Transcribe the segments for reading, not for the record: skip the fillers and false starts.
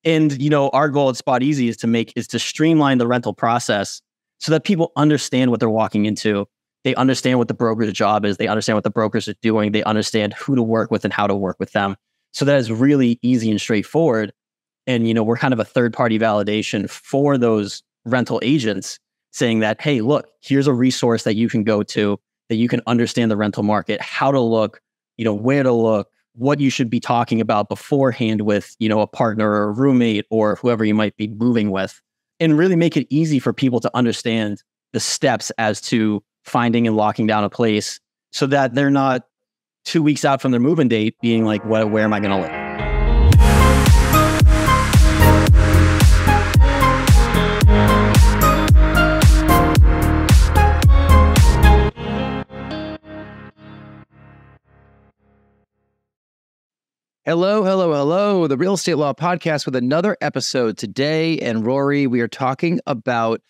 And, our goal at Spot Easy is to streamline the rental process so that people understand what they're walking into. They understand what the broker's job is. They understand what the brokers are doing. They understand who to work with and how to work with them. So that is really easy and straightforward. And, we're kind of a third-party validation for those rental agents saying that, hey, look, here's a resource that you can go to, that you can understand the rental market, how to look, where to look, what you should be talking about beforehand with, a partner or a roommate or whoever you might be moving with, and really make it easy for people to understand the steps as to finding and locking down a place so that they're not 2 weeks out from their move-in date being like, where am I going to live? Hello, hello, hello. The Real Estate Law Podcast with another episode today. And Rory, we are talking about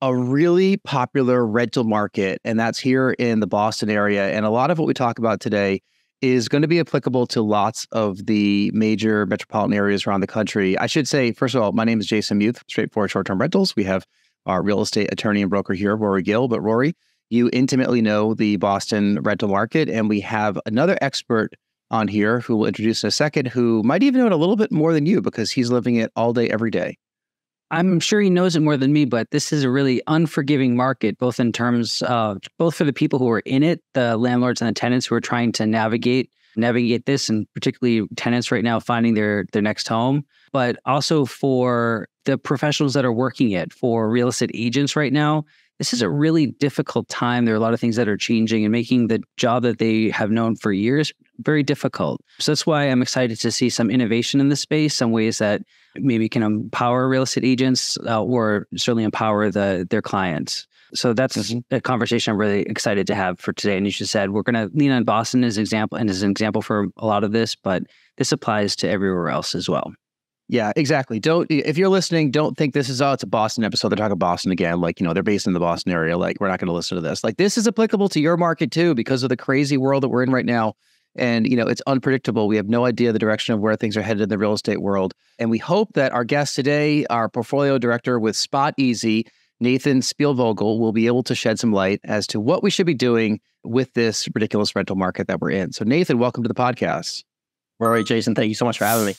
a really popular rental market, and that's here in the Boston area. And a lot of what we talk about today is going to be applicable to lots of the major metropolitan areas around the country. I should say, first of all, my name is Jason Muth, Straightforward Short-Term Rentals. We have our real estate attorney and broker here, Rory Gill. But Rory, you intimately know the Boston rental market, and we have another expert on here who will introduce in a second, who might even know it a little bit more than you because he's living it all day, every day. I'm sure he knows it more than me, but this is a really unforgiving market, both in terms of, both for the people who are in it, the landlords and the tenants who are trying to navigate this, and particularly tenants right now finding their next home, but also for the professionals that are working it, for real estate agents right now. This is a really difficult time. There are a lot of things that are changing and making the job that they have known for years very difficult. So that's why I'm excited to see some innovation in this space, some ways that maybe can empower real estate agents or certainly empower their clients. So that's a conversation I'm really excited to have for today. And you just said we're going to lean on Boston as an example for a lot of this, but this applies to everywhere else as well. Yeah, exactly. If you're listening, don't think this is, it's a Boston episode. They're talking Boston again. Like, they're based in the Boston area. Like, we're not going to listen to this. Like, this is applicable to your market too, because of the crazy world that we're in right now. And, it's unpredictable. We have no idea the direction of where things are headed in the real estate world. And we hope that our guest today, our portfolio director with Spot Easy, Nathan Spielvogel, will be able to shed some light as to what we should be doing with this ridiculous rental market that we're in. So Nathan, welcome to the podcast. Rory, Jason, thank you so much for having me.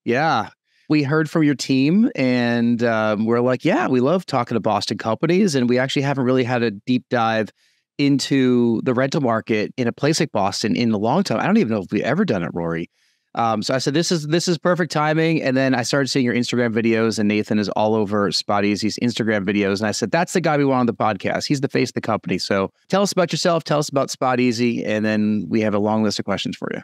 Yeah. We heard from your team and we're like, yeah, we love talking to Boston companies. And we actually haven't really had a deep dive into the rental market in a place like Boston in a long time. I don't even know if we've ever done it, Rory. So I said, this is perfect timing. And then I started seeing your Instagram videos, and Nathan is all over Spot Easy's Instagram videos. And I said, that's the guy we want on the podcast. He's the face of the company. So tell us about yourself. Tell us about Spot Easy. And then we have a long list of questions for you.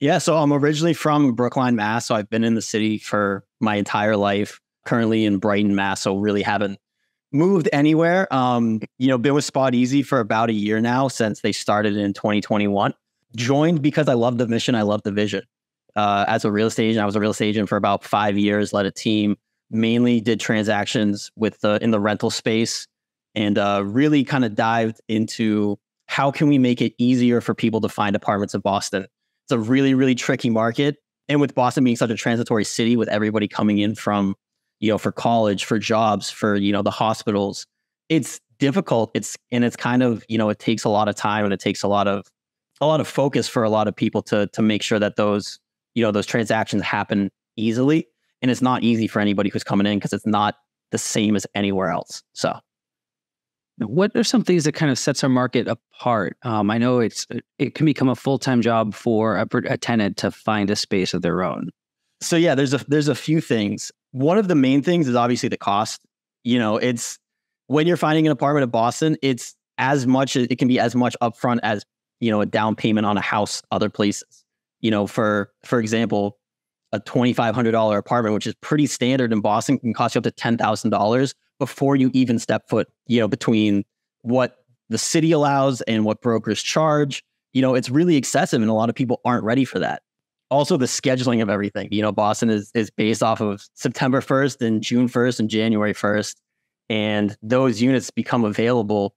Yeah, so I'm originally from Brookline, Mass. So I've been in the city for my entire life, currently in Brighton, Mass. So really haven't moved anywhere. Been with Spot Easy for about a year now since they started in 2021. Joined because I love the mission. I love the vision. As a real estate agent, I was a real estate agent for about 5 years, led a team, mainly did transactions in the rental space, and really kind of dived into how can we make it easier for people to find apartments in Boston. It's a really, really tricky market. And with Boston being such a transitory city with everybody coming in from, for college, for jobs, for, the hospitals, it's difficult. It's kind of, it takes a lot of time and it takes a lot of focus for a lot of people to make sure that those transactions happen easily. And it's not easy for anybody who's coming in because it's not the same as anywhere else. So. What are some things that kind of sets our market apart? I know it can become a full-time job for a tenant to find a space of their own. So yeah, there's a few things. One of the main things is obviously the cost. It's when you're finding an apartment in Boston, it can be as much upfront as, a down payment on a house other places. For example, a $2,500 apartment, which is pretty standard in Boston, can cost you up to $10,000 before you even step foot, between what the city allows and what brokers charge. It's really excessive and a lot of people aren't ready for that. Also, the scheduling of everything. Boston is based off of September 1st and June 1st and January 1st. And those units become available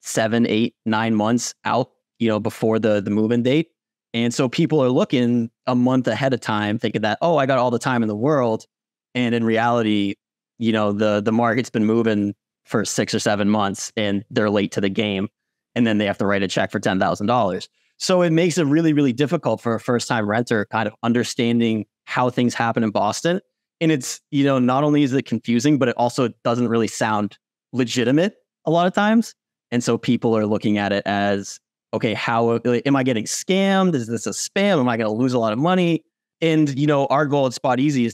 7, 8, 9 months out, before the move-in date. And so people are looking a month ahead of time thinking that, oh, I got all the time in the world. And in reality, the market's been moving for 6 or 7 months and they're late to the game. And then they have to write a check for $10,000. So it makes it really, really difficult for a first-time renter kind of understanding how things happen in Boston. And it's, not only is it confusing, but it also doesn't really sound legitimate a lot of times. And so people are looking at it as, okay, how am I getting scammed? Is this a spam? Am I going to lose a lot of money? And, our goal at Spot Easy is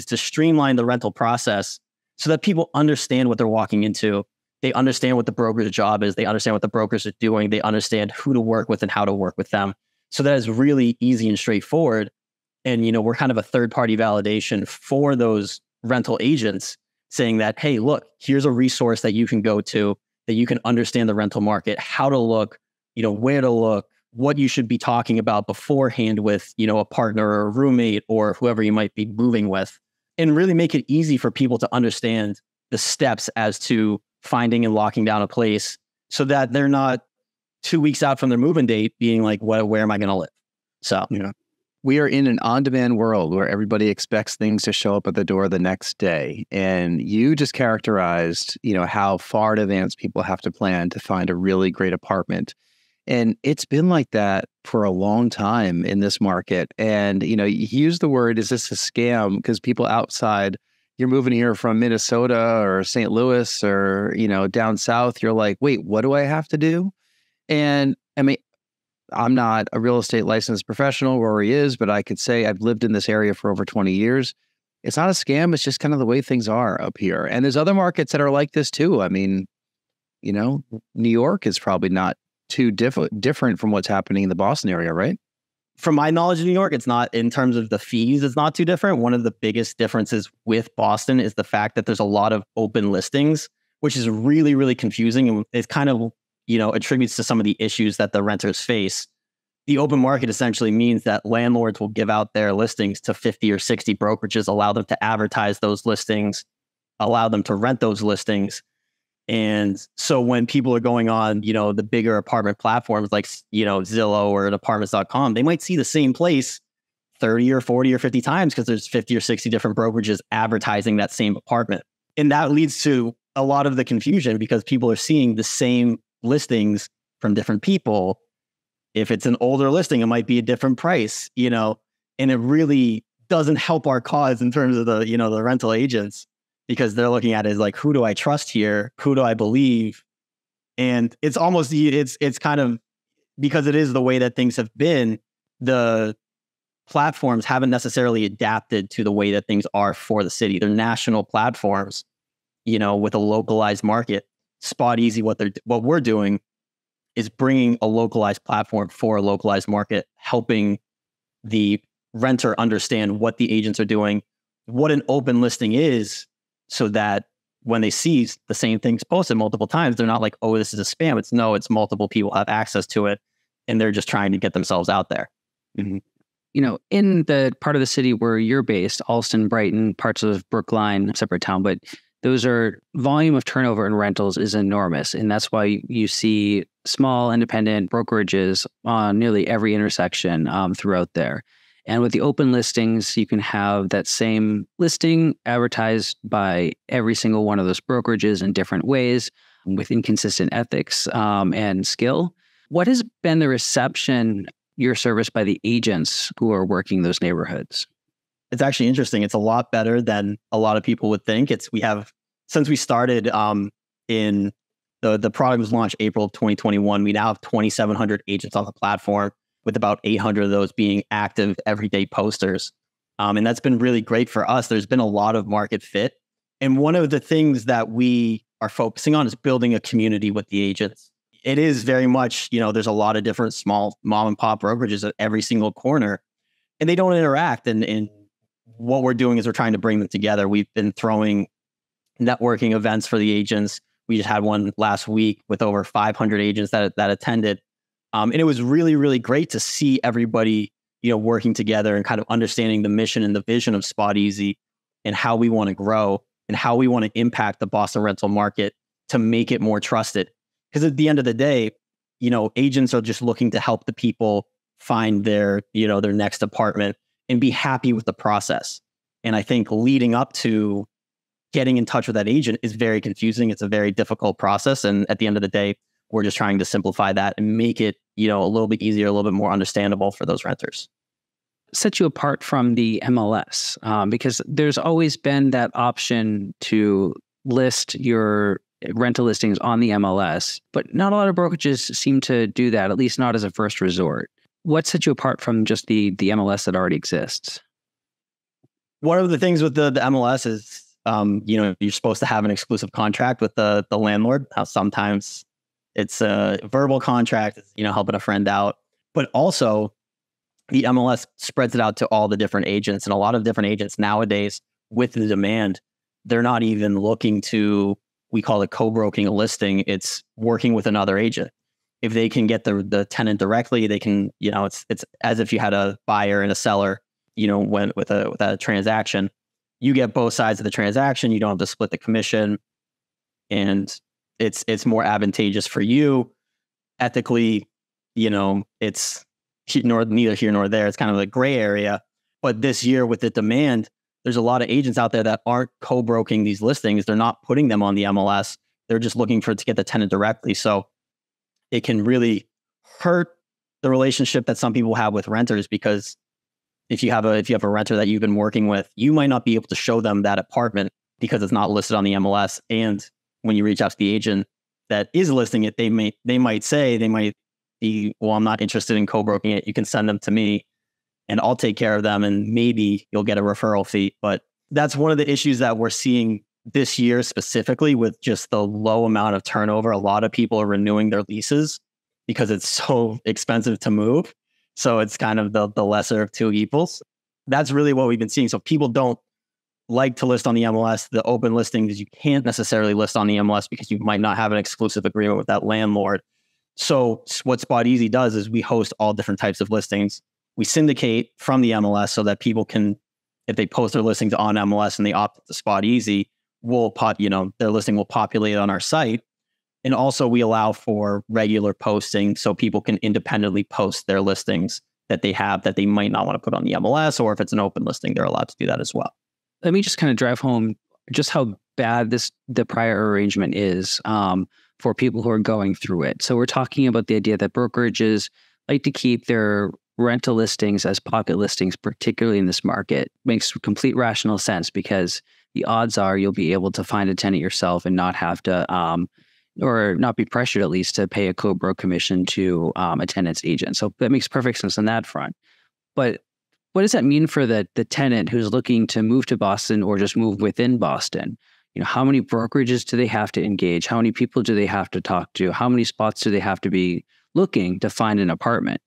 to streamline the rental process so that people understand what they're walking into. They understand what the broker's job is. They understand what the brokers are doing. They understand who to work with and how to work with them. So that is really easy and straightforward. And, we're kind of a third-party validation for those rental agents saying that, hey, look, here's a resource that you can go to, that you can understand the rental market, how to look, where to look, what you should be talking about beforehand with, a partner or a roommate or whoever you might be moving with, and really make it easy for people to understand the steps as to finding and locking down a place so that they're not 2 weeks out from their moving date being like, where am I going to live? So, we are in an on-demand world where everybody expects things to show up at the door the next day. And you just characterized, how far in advance people have to plan to find a really great apartment. And it's been like that for a long time in this market. And, you use the word, is this a scam? Because people outside, you're moving here from Minnesota or St. Louis or, down south, you're like, wait, what do I have to do? And I mean, I'm not a real estate licensed professional, Rory is, but I could say I've lived in this area for over 20 years. It's not a scam. It's just kind of the way things are up here. And there's other markets that are like this too. I mean, New York is probably not too different from what's happening in the Boston area, right? From my knowledge of New York, it's not, in terms of the fees, it's not too different. One of the biggest differences with Boston is the fact that there's a lot of open listings, which is really, really confusing. And it kind of, attributes to some of the issues that the renters face. The open market essentially means that landlords will give out their listings to 50 or 60 brokerages, allow them to advertise those listings, allow them to rent those listings. And so when people are going on, the bigger apartment platforms like, Zillow or apartments.com, they might see the same place 30 or 40 or 50 times because there's 50 or 60 different brokerages advertising that same apartment. And that leads to a lot of the confusion because people are seeing the same listings from different people. If it's an older listing, it might be a different price, and it really doesn't help our cause in terms of the rental agents, because they're looking at it as like, who do I trust here? Who do I believe? And it's almost, it's kind of, because it is the way that things have been, the platforms haven't necessarily adapted to the way that things are for the city. They're national platforms, with a localized market. Spot Easy, what we're doing is bringing a localized platform for a localized market, helping the renter understand what the agents are doing, what an open listing is, so that when they see the same things posted multiple times, they're not like, oh, this is a spam. It's multiple people have access to it, and they're just trying to get themselves out there. Mm-hmm. In the part of the city where you're based, Allston, Brighton, parts of Brookline, separate town, but those are, volume of turnover in rentals is enormous. And that's why you see small independent brokerages on nearly every intersection throughout there. And with the open listings, you can have that same listing advertised by every single one of those brokerages in different ways with inconsistent ethics and skill. What has been the reception, your service, by the agents who are working those neighborhoods? It's actually interesting. It's a lot better than a lot of people would think. Since we started in the product was launched April of 2021, we now have 2,700 agents on the platform, with about 800 of those being active everyday posters. And that's been really great for us. There's been a lot of market fit. And one of the things that we are focusing on is building a community with the agents. It is very much, there's a lot of different small mom and pop brokerages at every single corner, and they don't interact. And what we're doing is we're trying to bring them together. We've been throwing networking events for the agents. We just had one last week with over 500 agents that attended. And it was really, really great to see everybody, working together and kind of understanding the mission and the vision of Spot Easy and how we want to grow and how we want to impact the Boston rental market to make it more trusted. Because at the end of the day, agents are just looking to help the people find their next apartment and be happy with the process. And I think leading up to getting in touch with that agent is very confusing. It's a very difficult process. And at the end of the day, we're just trying to simplify that and make it, a little bit easier, a little bit more understandable for those renters. Set you apart from the MLS because there's always been that option to list your rental listings on the MLS, but not a lot of brokerages seem to do that, at least not as a first resort. What sets you apart from just the MLS that already exists? One of the things with the MLS is, you're supposed to have an exclusive contract with the landlord. How sometimes it's a verbal contract, helping a friend out, but also the MLS spreads it out to all the different agents, and a lot of different agents nowadays with the demand, they're not even looking to, we call it co-broking a listing. It's working with another agent. If they can get the tenant directly, they can, it's as if you had a buyer and a seller, went with a transaction. You get both sides of the transaction. You don't have to split the commission, and it's more advantageous for you ethically. It's neither here nor there. It's kind of a gray area. But this year with the demand, there's a lot of agents out there that aren't co-broking these listings. They're not putting them on the MLS. They're just looking to get the tenant directly. So it can really hurt the relationship that some people have with renters, because if you have a renter that you've been working with, you might not be able to show them that apartment because it's not listed on the MLS. And when you reach out to the agent that is listing it, they might be, well, I'm not interested in co-broking it. You can send them to me and I'll take care of them, and maybe you'll get a referral fee. But that's one of the issues that we're seeing this year, specifically with just the low amount of turnover. A lot of people are renewing their leases because it's so expensive to move. So it's kind of the lesser of two evils. That's really what we've been seeing. So people don't like to list on the MLS. The open listings, you can't necessarily list on the MLS because you might not have an exclusive agreement with that landlord. So what Spot Easy does is we host all different types of listings. We syndicate from the MLS so that people can, if they post their listings on MLS and they opt to Spot Easy, their listing will populate on our site. And also we allow for regular posting so people can independently post their listings that they have that they might not want to put on the MLS, or if it's an open listing, they're allowed to do that as well. Let me just kind of drive home just how bad the prior arrangement is for people who are going through it. So we're talking about the idea that brokerages like to keep their rental listings as pocket listings, particularly in this market. Makes complete rational sense because the odds are you'll be able to find a tenant yourself and not have to, or not be pressured at least to pay a co-broke commission to a tenant's agent. So that makes perfect sense on that front. But what does that mean for the tenant who's looking to move to Boston or just move within Boston? How many brokerages do they have to engage? How many people do they have to talk to? How many spots do they have to be looking to find an apartment?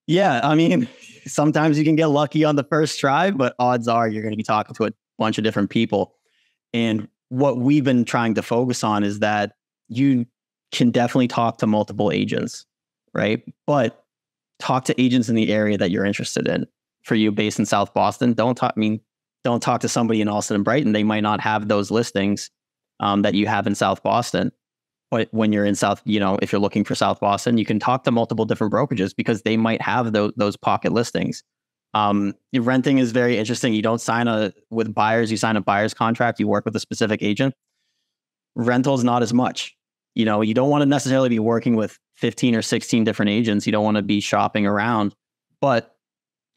Yeah, I mean, sometimes you can get lucky on the first try, but odds are you're going to be talking to a bunch of different people. And what we've been trying to focus on is that you can definitely talk to multiple agents, right? But talk to agents in the area that you're interested in. For you based in South Boston, don't talk to somebody in Austin and Brighton. They might not have those listings that you have in South Boston. But when you're in South, if you're looking for South Boston, you can talk to multiple different brokerages because they might have those pocket listings. Renting is very interesting. You don't sign with buyers, you sign a buyer's contract, you work with a specific agent. Rental is not as much. You don't want to necessarily be working with 15 or 16 different agents. You don't want to be shopping around, but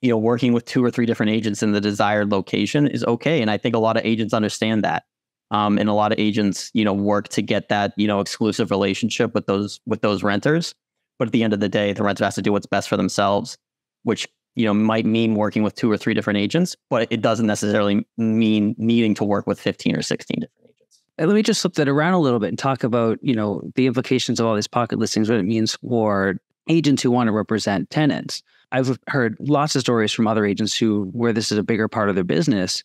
working with 2 or 3 different agents in the desired location is okay. And I think a lot of agents understand that. And a lot of agents, work to get that, exclusive relationship with those renters. But at the end of the day, the renter has to do what's best for themselves, which, might mean working with 2 or 3 different agents, but it doesn't necessarily mean needing to work with 15 or 16 different agents. And let me just flip that around a little bit and talk about, the implications of all these pocket listings, what it means for agents who want to represent tenants. I've heard lots of stories from other agents where this is a bigger part of their business,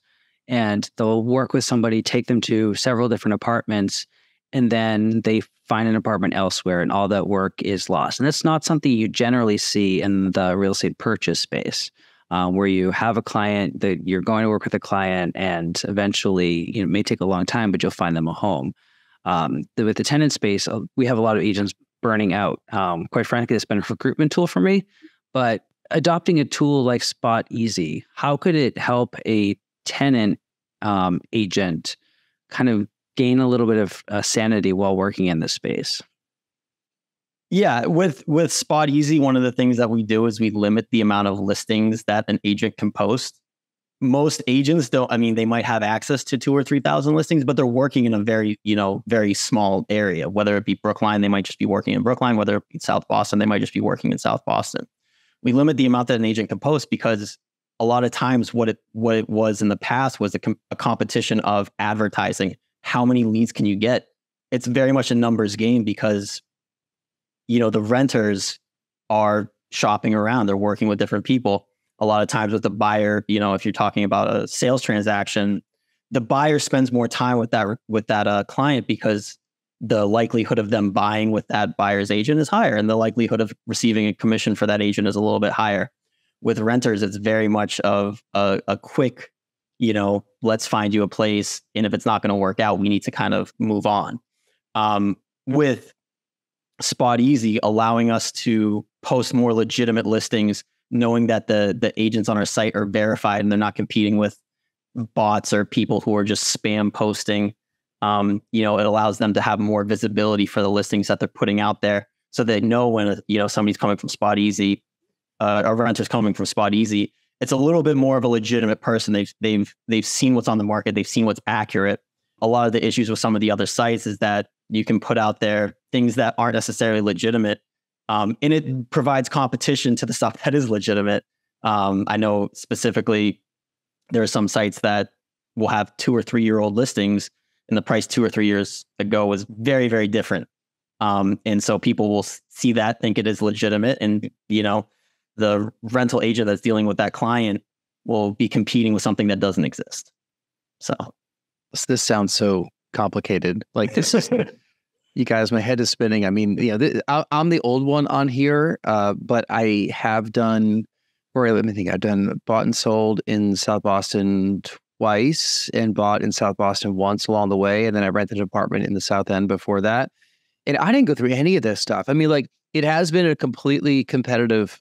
and they'll work with somebody, take them to several different apartments, and then they find an apartment elsewhere and all that work is lost. And that's not something you generally see in the real estate purchase space, where you have a client that you're going to work with a client and eventually, it may take a long time, but you'll find them a home. With the tenant space, we have a lot of agents burning out. Quite frankly, it's been a recruitment tool for me, but adopting a tool like Spot Easy, how could it help a tenant agent kind of gain a little bit of sanity while working in this space? Yeah, with Spot Easy, one of the things that we do is we limit the amount of listings that an agent can post. Most agents don't, I mean, they might have access to 2,000 or 3,000 listings, but they're working in a very, very small area. Whether it be Brookline, they might just be working in Brookline. Whether it be South Boston, they might just be working in South Boston. We limit the amount that an agent can post because a lot of times what it was in the past was a competition of advertising. How many leads can you get? It's very much a numbers game because, the renters are shopping around. They're working with different people. A lot of times with the buyer, if you're talking about a sales transaction, the buyer spends more time with that client because the likelihood of them buying with that buyer's agent is higher, and the likelihood of receiving a commission for that agent is a little bit higher. With renters, it's very much of a quick, let's find you a place, and if it's not going to work out, we need to kind of move on. With Spot Easy allowing us to post more legitimate listings, knowing that the agents on our site are verified and they're not competing with bots or people who are just spam posting. It allows them to have more visibility for the listings that they're putting out there, so they know when somebody's coming from Spot Easy, a renter's coming from Spot Easy. It's a little bit more of a legitimate person. They've seen what's on the market. They've seen what's accurate. A lot of the issues with some of the other sites is that you can put out there things that aren't necessarily legitimate. And it provides competition to the stuff that is legitimate. I know specifically there are some sites that will have 2 or 3 year old listings, and the price 2 or 3 years ago was very, very different. And so people will see that, think it is legitimate. And, the rental agent that's dealing with that client will be competing with something that doesn't exist. So this sounds so complicated. Like this is, you guys, my head is spinning. I mean, I'm the old one on here, but I have done, let me think. I've done bought and sold in South Boston twice and bought in South Boston once along the way. And then I rented an apartment in the South End before that. And I didn't go through any of this stuff. I mean, like, it has been a completely competitive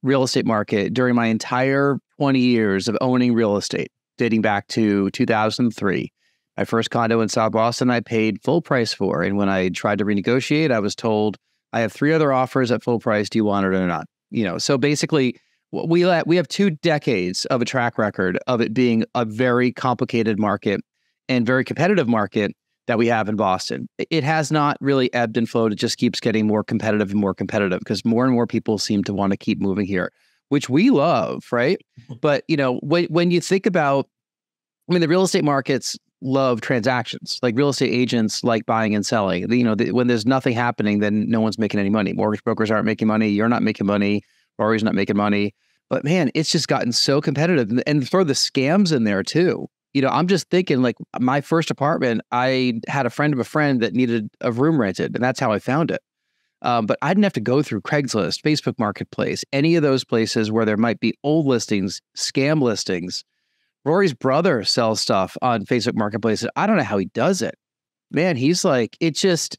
real estate market during my entire 20 years of owning real estate, dating back to 2003. My first condo in South Boston, I paid full price for. And when I tried to renegotiate, I was told, I have 3 other offers at full price. Do you want it or not? So basically, we have 2 decades of a track record of it being a very complicated market and very competitive market that we have in Boston. It has not really ebbed and flowed. It just keeps getting more competitive and more competitive because more and more people seem to want to keep moving here, which we love, right? But, when you think about, the real estate markets love transactions. Like real estate agents like buying and selling. When there's nothing happening, then no one's making any money. Mortgage brokers aren't making money. You're not making money. Rory's not making money. But man, it's just gotten so competitive. And throw the scams in there too. I'm just thinking, like, my first apartment, I had a friend of a friend that needed a room rented, and that's how I found it. But I didn't have to go through Craigslist, Facebook Marketplace, any of those places where there might be old listings, scam listings. Rory's brother sells stuff on Facebook Marketplace. I don't know how he does it. Man, he's like, it just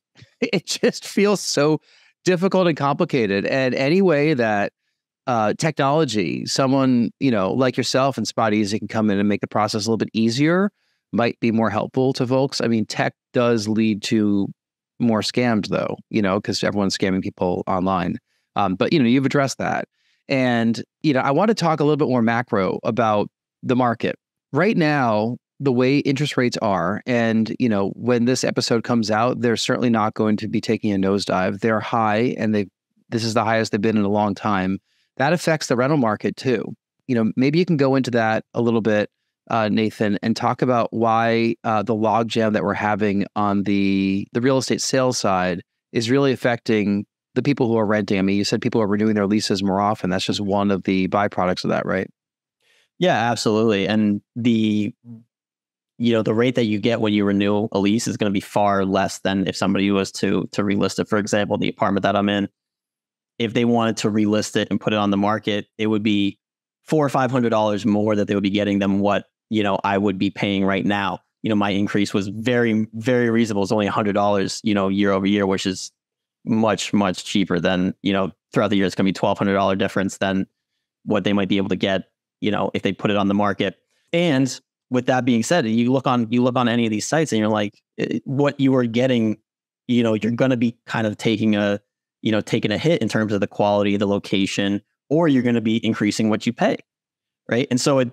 feels so difficult and complicated. And any way that technology, someone, like yourself and Spot Easy can come in and make the process a little bit easier, might be more helpful to folks. I mean, tech does lead to more scams though, because everyone's scamming people online. But, you've addressed that. And, I want to talk a little bit more macro about the market. Right now, the way interest rates are, and, when this episode comes out, they're certainly not going to be taking a nosedive. They're high, and this is the highest they've been in a long time. That affects the rental market too. Maybe you can go into that a little bit, Nathan, and talk about why the logjam that we're having on the real estate sales side is really affecting the people who are renting. I mean, you said people are renewing their leases more often. That's just one of the byproducts of that, right? Yeah, absolutely. And the rate that you get when you renew a lease is going to be far less than if somebody was to relist it. For example, the apartment that I'm in, if they wanted to relist it and put it on the market, it would be $400 or $500 more that they would be getting than what, I would be paying right now. My increase was very, very reasonable. It's only $100, year over year, which is, much, much cheaper than, throughout the year, it's going to be $1,200 difference than what they might be able to get, if they put it on the market. And with that being said, you look on any of these sites and you're like, what you are getting, you're going to be kind of taking a hit in terms of the quality, the location, or you're going to be increasing what you pay. Right. And so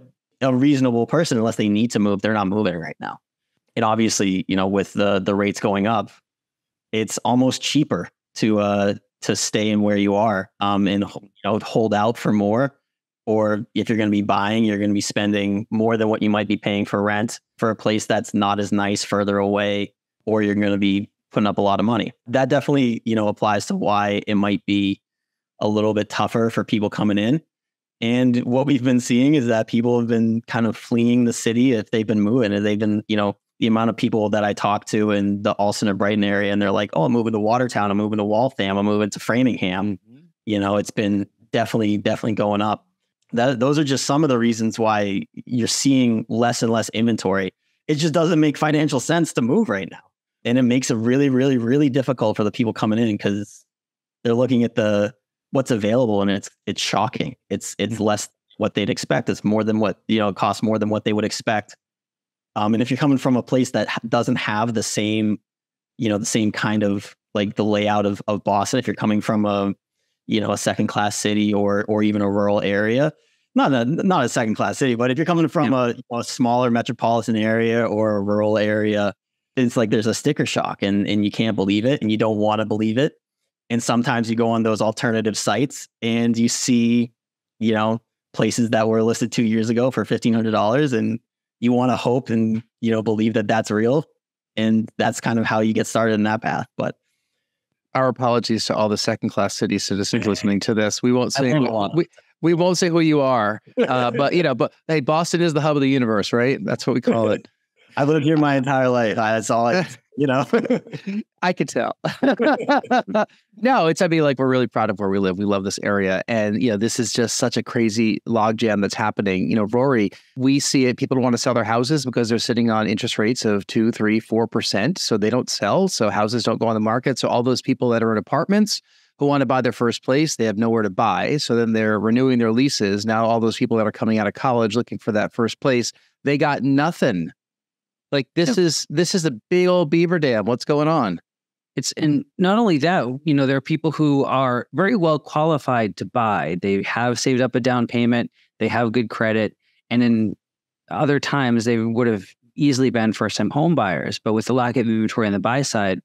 a reasonable person, unless they need to move, they're not moving right now. And obviously, with the rates going up, it's almost cheaper to stay in where you are and hold out for more. Or if you're going to be buying, you're going to be spending more than what you might be paying for rent for a place that's not as nice further away, or you're going to be putting up a lot of money. That definitely, applies to why it might be a little bit tougher for people coming in. And what we've been seeing is that people have been kind of fleeing the city if they've been moving, and they've been, the amount of people that I talk to in the Alston and Brighton area, and they're like, oh, I'm moving to Watertown, I'm moving to Waltham, I'm moving to Framingham. It's been definitely going up. Those are just some of the reasons why you're seeing less and less inventory. It just doesn't make financial sense to move right now. And it makes it really, really, really difficult for the people coming in, because they're looking at what's available, and it's shocking. It's less what they'd expect. It's more than what, it costs more than what they would expect. And if you're coming from a place that doesn't have the same kind of like the layout of Boston, if you're coming from a second class city or even a rural area, not a second class city, but if you're coming from a smaller metropolitan area or a rural area, it's like there's a sticker shock, and you can't believe it, and you don't want to believe it. And sometimes you go on those alternative sites and you see, places that were listed 2 years ago for $1,500, and you want to hope and, believe that that's real. And that's kind of how you get started in that path. But our apologies to all the second-class city citizens listening to this. We won't say we won't say who you are, but hey, Boston is the hub of the universe, right? That's what we call it. I've lived here my entire life. That's all I could tell. No, we're really proud of where we live. We love this area. And, this is just such a crazy logjam that's happening. Rory, we see it. People don't want to sell their houses because they're sitting on interest rates of 2%, 3%, 4%. So they don't sell. So houses don't go on the market. So all those people that are in apartments who want to buy their first place, they have nowhere to buy. So then they're renewing their leases. Now all those people that are coming out of college looking for that first place, they got nothing. Like this is a big old beaver dam. What's going on? And not only that, there are people who are very well qualified to buy. They have saved up a down payment. They have good credit. And in other times, they would have easily been first-time home buyers. But with the lack of inventory on the buy side,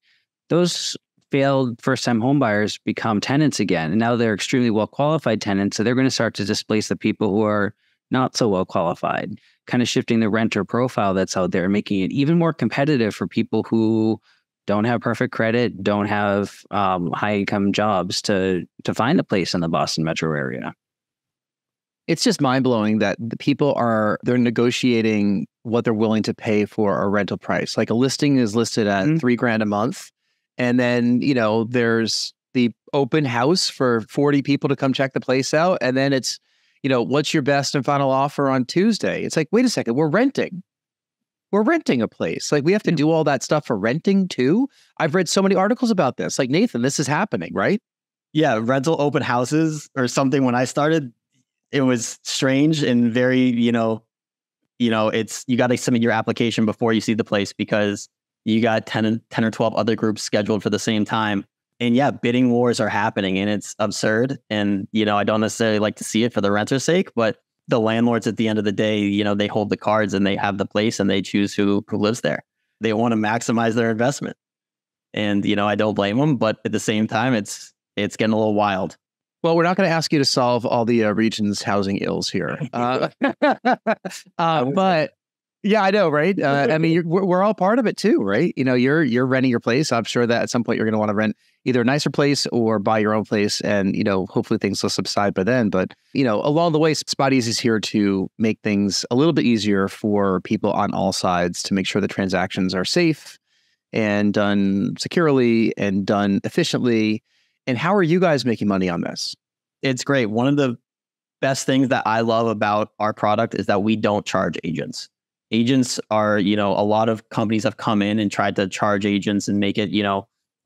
those failed first-time home buyers become tenants again. And now they're extremely well-qualified tenants. So they're going to start to displace the people who are not so well qualified, kind of shifting the renter profile that's out there, making it even more competitive for people who don't have perfect credit, don't have high income jobs to find a place in the Boston metro area. It's just mind blowing that the people they're negotiating what they're willing to pay for a rental price. Like a listing is listed at $3,000 a month. And then, there's the open house for 40 people to come check the place out. And then it's, what's your best and final offer on Tuesday? It's like, wait a second, we're renting a place. Like we have to do all that stuff for renting too. I've read so many articles about this. Like, Nathan, this is happening, right? Yeah. Rental open houses or something. When I started, it was strange and very, it's, you got to submit your application before you see the place, because you got 10 or 12 other groups scheduled for the same time. And yeah, bidding wars are happening, and it's absurd. And, I don't necessarily like to see it for the renter's sake, but the landlords at the end of the day, they hold the cards and they have the place and they choose who lives there. They want to maximize their investment. And, I don't blame them, but at the same time, it's getting a little wild. Well, we're not going to ask you to solve all the region's housing ills here. But yeah, I know, right? We're all part of it too, right? You're renting your place. I'm sure that at some point you're going to want to rent either a nicer place or buy your own place, and hopefully things will subside by then. But along the way, Spot Easy is here to make things a little bit easier for people on all sides to make sure the transactions are safe and done securely and done efficiently. And how are you guys making money on this? It's great. One of the best things that I love about our product is that we don't charge agents. Agents are, a lot of companies have come in and tried to charge agents and make it,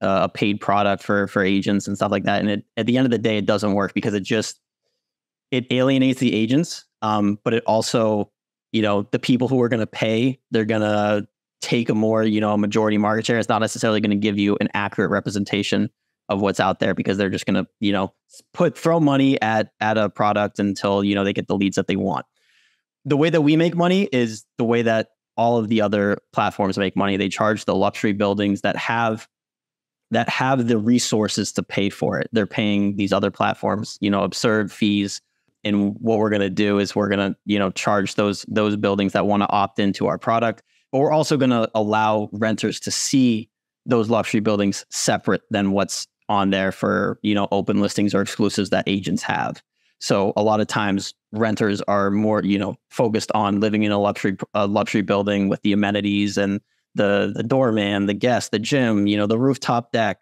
a paid product for agents and stuff like that. And at the end of the day, it doesn't work because it alienates the agents. But it also, the people who are going to pay, they're going to take a more, majority market share. It's not necessarily going to give you an accurate representation of what's out there because they're just going to, throw money at a product until, they get the leads that they want. The way that we make money is the way that all of the other platforms make money. They charge the luxury buildings that have the resources to pay for it. They're paying these other platforms, absurd fees. And what we're going to do is we're going to, charge those buildings that want to opt into our product. But we're also going to allow renters to see those luxury buildings separate than what's on there for, open listings or exclusives that agents have. So a lot of times renters are more, focused on living in a luxury building with the amenities and the doorman, the guest, the gym, the rooftop deck,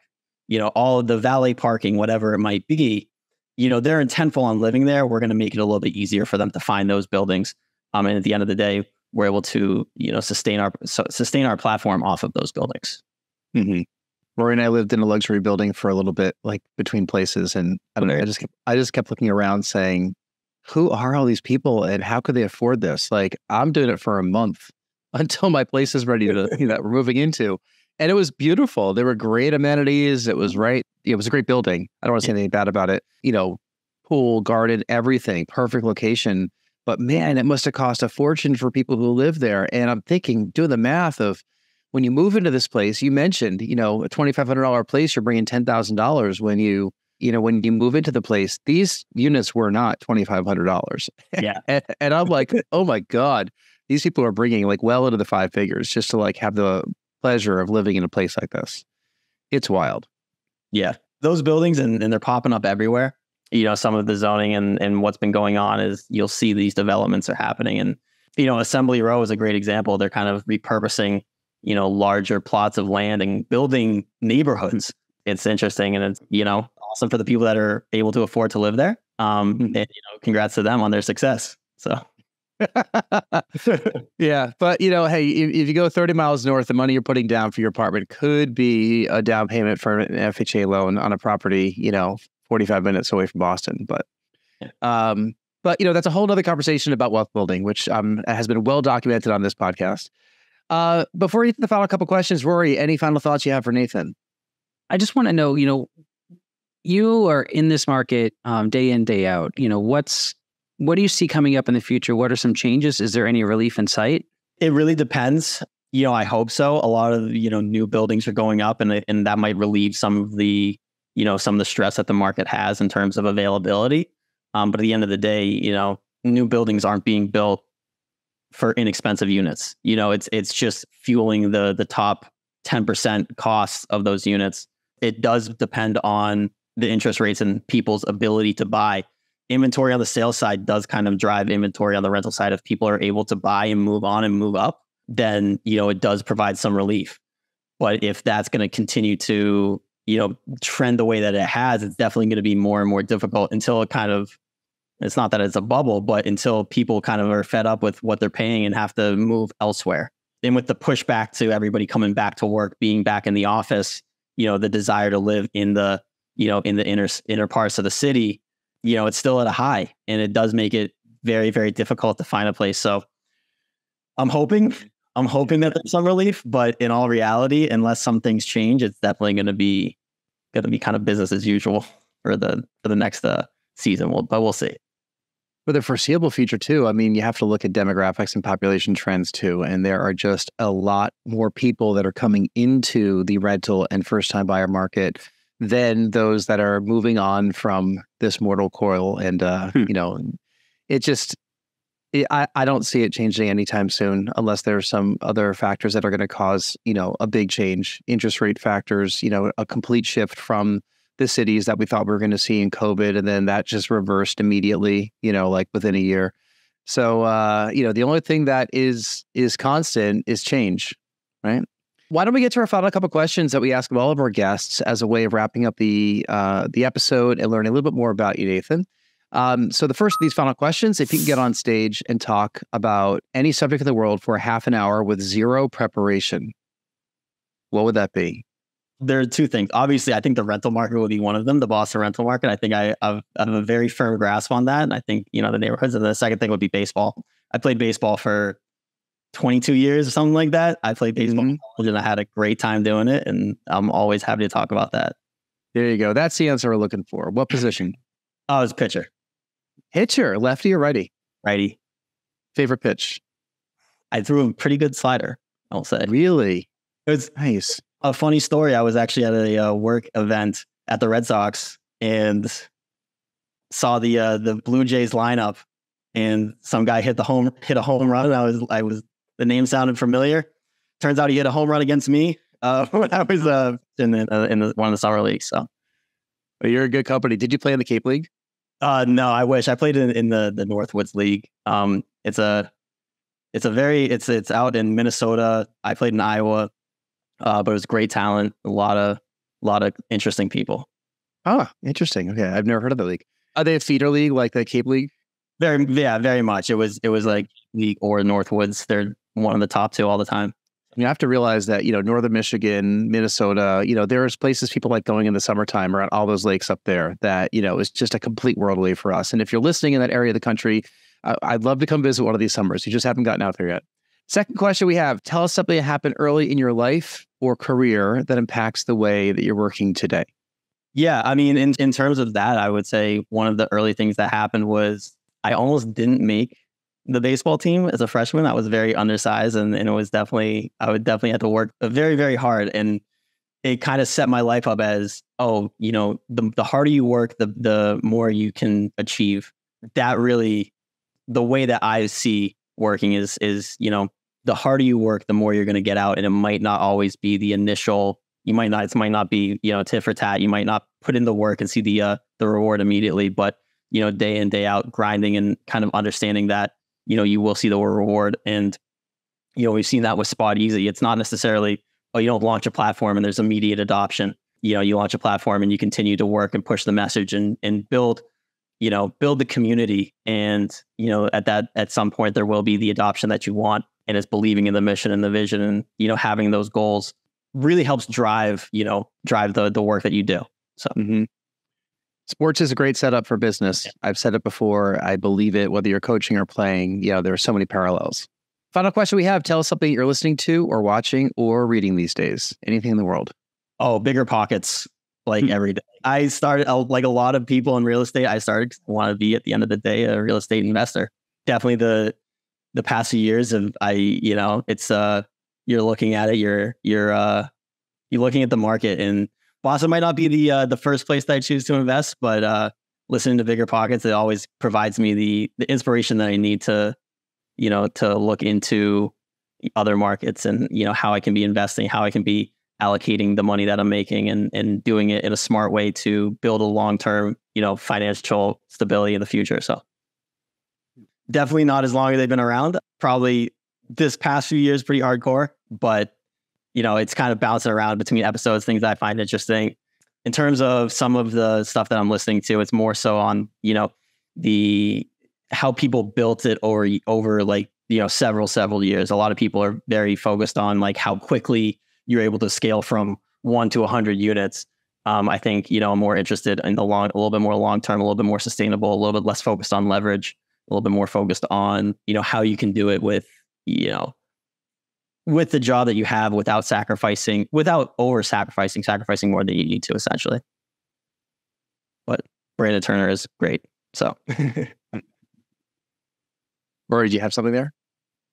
all of the valet parking, whatever it might be. They're intentful on living there. We're going to make it a little bit easier for them to find those buildings. And at the end of the day, we're able to, sustain our platform off of those buildings. Mm-hmm. Rory and I lived in a luxury building for a little bit, like between places. And I don't know, I just kept looking around saying, who are all these people and how could they afford this? Like, I'm doing it for a month until my place is ready to, that we're moving into. And it was beautiful. There were great amenities. It was right. It was a great building. I don't want to say anything bad about it. Pool, garden, everything, perfect location. But man, it must have cost a fortune for people who live there. And I'm thinking, doing the math of when you move into this place, you mentioned, a $2,500 place, you're bringing $10,000 when you move into the place. These units were not $2,500. Yeah. and I'm like, oh my God, these people are bringing like well into the five figures just to like have the pleasure of living in a place like this. It's wild. Yeah. Those buildings, and they're popping up everywhere. Some of the zoning and what's been going on is you'll see these developments are happening. And, Assembly Row is a great example. They're kind of repurposing, larger plots of land and building neighborhoods. It's interesting. And it's, awesome for the people that are able to afford to live there. And, congrats to them on their success. So. Yeah. But, hey, if you go 30 miles north, the money you're putting down for your apartment could be a down payment for an FHA loan on a property, 45 minutes away from Boston. But that's a whole other conversation about wealth building, which has been well documented on this podcast. Before you get to the final couple questions, Rory, any final thoughts you have for Nathan? I just want to know, you are in this market day in, day out. What do you see coming up in the future? What are some changes? Is there any relief in sight? It really depends. I hope so. A lot of, new buildings are going up and that might relieve some of the stress that the market has in terms of availability. But at the end of the day, new buildings aren't being built for inexpensive units. It's just fueling the top 10% costs of those units. It does depend on the interest rates and people's ability to buy. Inventory on the sales side does kind of drive inventory on the rental side. If people are able to buy and move on and move up, then, it does provide some relief. But if that's going to continue to, trend the way that it has, it's definitely going to be more and more difficult until it's not that it's a bubble, but until people kind of are fed up with what they're paying and have to move elsewhere. And with the pushback to everybody coming back to work, being back in the office, the desire to live in the, in the inner parts of the city, it's still at a high, and it does make it very, very difficult to find a place. So I'm hoping that there's some relief, but in all reality, unless some things change, it's definitely going to be kind of business as usual for the next season. But we'll see. For the foreseeable future too, I mean, you have to look at demographics and population trends too. And there are just a lot more people that are coming into the rental and first-time buyer market than those that are moving on from this mortal coil. And, I don't see it changing anytime soon unless there's some other factors that are going to cause, a big change. Interest rate factors, a complete shift from the cities that we thought we were going to see in COVID. And then that just reversed immediately, like within a year. So, the only thing that is constant is change, right? Why don't we get to our final couple questions that we ask of all of our guests as a way of wrapping up the episode and learning a little bit more about you, Nathan. So the first of these final questions, if you can get on stage and talk about any subject in the world for half an hour with zero preparation, what would that be? There are two things. Obviously, I think the rental market would be one of them, the Boston rental market. I think I have a very firm grasp on that. And I think, the neighborhoods. And the second thing would be baseball. I played baseball for 22 years or something like that. I played baseball in college and I had a great time doing it. And I'm always happy to talk about that. There you go. That's the answer we're looking for. What position? I was pitcher. Pitcher, lefty or righty? Righty. Favorite pitch? I threw a pretty good slider, I'll say. Really? It was nice. A funny story. I was actually at a work event at the Red Sox and saw the Blue Jays lineup, and some guy hit a home run. And the name sounded familiar. Turns out he hit a home run against me when I was in one of the summer leagues. So, well, you're in good company. Did you play in the Cape League? No, I wish. I played in the Northwoods League. It's out in Minnesota. I played in Iowa. But it was great talent, a lot of interesting people. Oh, interesting. Okay, I've never heard of the league. Are they a feeder league like the Cape League? Very much. It was like League or Northwoods. They're one of the top two all the time. You have to realize that, Northern Michigan, Minnesota, there's places people like going in the summertime around all those lakes up there that, is just a complete world away for us. And if you're listening in that area of the country, I'd love to come visit one of these summers. You just haven't gotten out there yet. Second question we have, tell us something that happened early in your life or career that impacts the way that you're working today. Yeah, I mean, in terms of that, I would say one of the early things that happened was I almost didn't make the baseball team as a freshman. I was very undersized and it was I would definitely have to work very, very hard. And it kind of set my life up as, the harder you work, the more you can achieve. That really, the way that I see working is the harder you work, the more you're going to get out. And it might not always be the initial, it might not be, tit for tat. You might not put in the work and see the reward immediately, but, day in, day out, grinding and kind of understanding that, you will see the reward. And, we've seen that with Spot Easy. It's not necessarily, you don't launch a platform and there's immediate adoption. You launch a platform and you continue to work and push the message and build the community. And, at some point there will be the adoption that you want. And it's believing in the mission and the vision and, having those goals really helps drive the work that you do. So sports is a great setup for business. I've said it before. I believe it, whether you're coaching or playing, there are so many parallels. Final question we have, tell us something you're listening to or watching or reading these days. Anything in the world. Oh, Bigger Pockets, every day. I started, like a lot of people in real estate, I want to be at the end of the day a real estate investor. Definitely the past few years of it's you're looking at it, you're looking at the market, and Boston might not be the first place that I choose to invest, but listening to Bigger Pockets, it always provides me the inspiration that I need to look into other markets and how I can be investing, how I can be allocating the money that I'm making and doing it in a smart way to build a long-term, financial stability in the future. So definitely not as long as they've been around. Probably this past few years, pretty hardcore, but it's kind of bouncing around between episodes, things that I find interesting. In terms of some of the stuff that I'm listening to, it's more so on, how people built it over several years. A lot of people are very focused on how quickly you're able to scale from 1 to 100 units. I think, I'm more interested in a little bit more long-term, a little bit more sustainable, a little bit less focused on leverage, a little bit more focused on, how you can do it with the job that you have without sacrificing more than you need to, essentially. But Brandon Turner is great. So, Rory, do you have something there?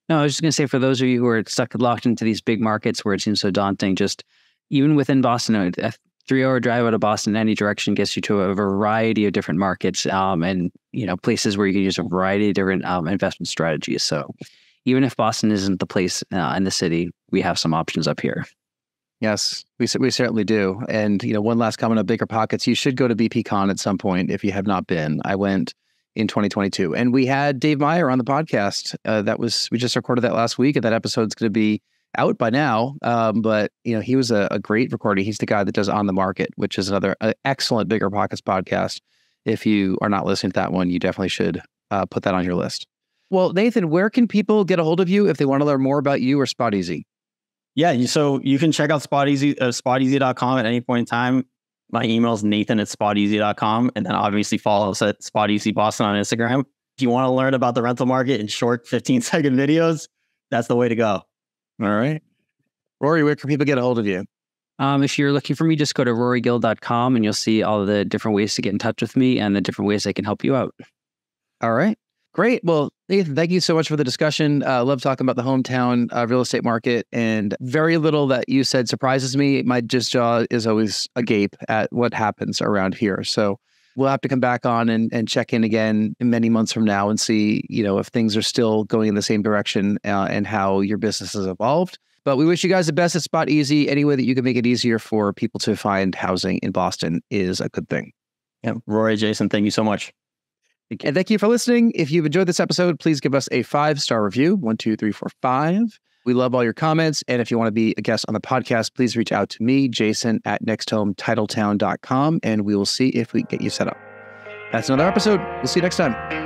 No, I was just going to say, for those of you who are locked into these big markets where it seems so daunting, just even within Boston, a 3-hour drive out of Boston in any direction gets you to a variety of different markets and, places where you can use a variety of different investment strategies. So even if Boston isn't the place in the city, we have some options up here. Yes, we certainly do. And, one last comment on Bigger Pockets, you should go to BPCon at some point if you have not been. I went in 2022. And we had Dave Meyer on the podcast. We just recorded that last week, and that episode's going to be out by now. But he was a great recording. He's the guy that does On the Market, which is another excellent Bigger Pockets podcast. If you are not listening to that one, you definitely should put that on your list. Well, Nathan, where can people get a hold of you if they want to learn more about you or Spot Easy? Yeah, so you can check out spoteasy.com at any point in time. My email is nathan@spoteasy.com. And then obviously follow us at SpotEasy Boston on Instagram. If you want to learn about the rental market in short 15-second videos, that's the way to go. All right. Rory, where can people get a hold of you? If you're looking for me, just go to rorygill.com and you'll see all the different ways to get in touch with me and the different ways I can help you out. All right. Great. Well, Nathan, thank you so much for the discussion. Love talking about the hometown real estate market, and very little that you said surprises me. My jaw is always agape at what happens around here. So we'll have to come back on and check in again in many months from now and see, if things are still going in the same direction and how your business has evolved. But we wish you guys the best at SpotEasy. Any way that you can make it easier for people to find housing in Boston is a good thing. Yeah, Rory, Jason, thank you so much. And thank you for listening. If you've enjoyed this episode, please give us a 5-star review. 1, 2, 3, 4, 5. We love all your comments. And if you want to be a guest on the podcast, please reach out to me, Jason, at nexthometitletown.com, and we will see if we can get you set up. That's another episode. We'll see you next time.